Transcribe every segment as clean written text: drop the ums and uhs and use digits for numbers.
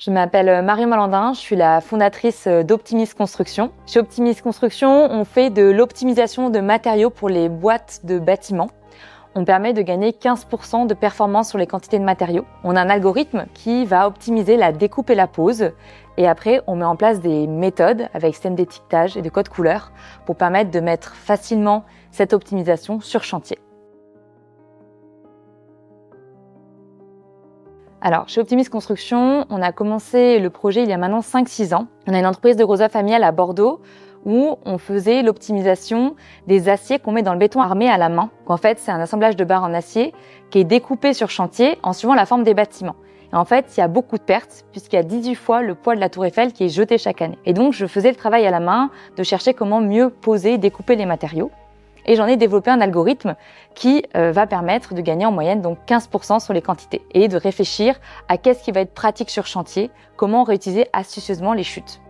Je m'appelle Marion Malandin, je suis la fondatrice d'Optimis Construction. Chez Optimis Construction, on fait de l'optimisation de matériaux pour les boîtes de bâtiments. On permet de gagner 15% de performance sur les quantités de matériaux. On a un algorithme qui va optimiser la découpe et la pose. Et après, on met en place des méthodes avec système d'étiquetage et de code couleur pour permettre de mettre facilement cette optimisation sur chantier. Alors, chez Optimis Construction, on a commencé le projet il y a maintenant 5-6 ans. On a une entreprise de gros œuvres familiales à Bordeaux où on faisait l'optimisation des aciers qu'on met dans le béton armé à la main. En fait, c'est un assemblage de barres en acier qui est découpé sur chantier en suivant la forme des bâtiments. Et en fait, il y a beaucoup de pertes puisqu'il y a 18 fois le poids de la tour Eiffel qui est jeté chaque année. Et donc, je faisais le travail à la main de chercher comment mieux poser et découper les matériaux. Et j'en ai développé un algorithme qui va permettre de gagner en moyenne donc 15% sur les quantités et de réfléchir à qu'est-ce qui va être pratique sur chantier, comment réutiliser astucieusement les chutes.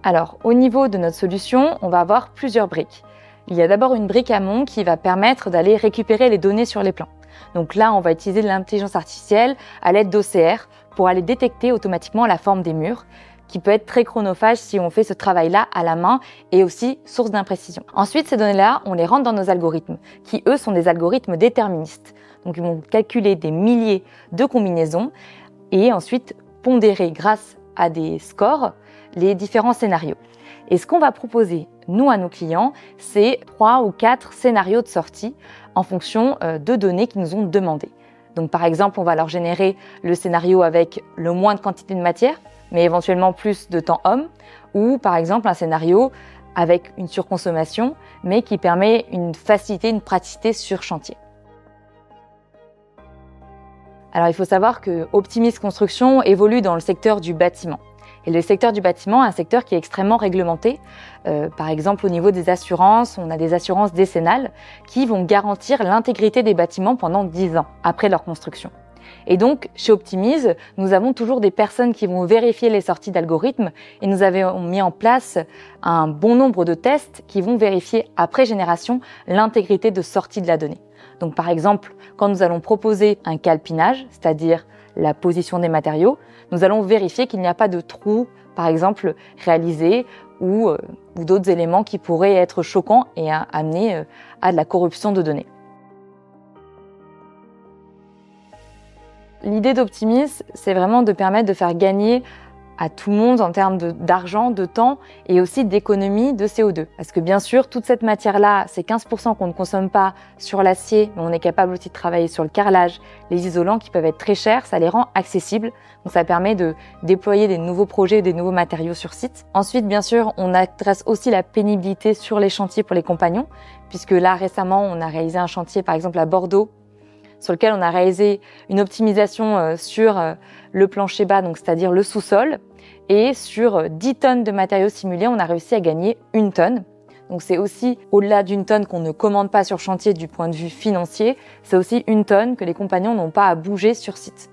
Alors, au niveau de notre solution, on va avoir plusieurs briques. Il y a d'abord une brique amont qui va permettre d'aller récupérer les données sur les plans. Donc là, on va utiliser de l'intelligence artificielle à l'aide d'OCR pour aller détecter automatiquement la forme des murs, qui peut être très chronophage si on fait ce travail-là à la main et aussi source d'imprécision. Ensuite, ces données-là, on les rentre dans nos algorithmes, qui eux sont des algorithmes déterministes. Donc ils vont calculer des milliers de combinaisons et ensuite pondérer grâce à des scores les différents scénarios. Et ce qu'on va proposer, nous, à nos clients, c'est 3 ou 4 scénarios de sortie en fonction de données qu'ils nous ont demandées. Donc par exemple, on va leur générer le scénario avec le moins de quantité de matière, mais éventuellement plus de temps homme, ou par exemple un scénario avec une surconsommation, mais qui permet une facilité, une praticité sur chantier. Alors il faut savoir que Optimis Construction évolue dans le secteur du bâtiment. Et le secteur du bâtiment est un secteur qui est extrêmement réglementé. Par exemple, au niveau des assurances, on a des assurances décennales qui vont garantir l'intégrité des bâtiments pendant 10 ans après leur construction. Et donc, chez Optimis, nous avons toujours des personnes qui vont vérifier les sorties d'algorithmes et nous avons mis en place un bon nombre de tests qui vont vérifier après génération l'intégrité de sortie de la donnée. Donc, par exemple, quand nous allons proposer un calpinage, c'est-à-dire la position des matériaux, nous allons vérifier qu'il n'y a pas de trous, par exemple, réalisés ou d'autres éléments qui pourraient être choquants et amener à de la corruption de données. L'idée d'Optimis, c'est vraiment de permettre de faire gagner à tout le monde en termes d'argent, de temps et aussi d'économie de CO2. Parce que bien sûr, toute cette matière-là, c'est 15% qu'on ne consomme pas sur l'acier, mais on est capable aussi de travailler sur le carrelage, les isolants qui peuvent être très chers, ça les rend accessibles. Donc ça permet de déployer des nouveaux projets, des nouveaux matériaux sur site. Ensuite, bien sûr, on adresse aussi la pénibilité sur les chantiers pour les compagnons, puisque là, récemment, on a réalisé un chantier, par exemple à Bordeaux, sur lequel on a réalisé une optimisation sur le plancher bas, donc c'est-à-dire le sous-sol. Et sur 10 tonnes de matériaux simulés, on a réussi à gagner 1 tonne. Donc c'est aussi au-delà d'1 tonne qu'on ne commande pas sur chantier du point de vue financier, c'est aussi 1 tonne que les compagnons n'ont pas à bouger sur site.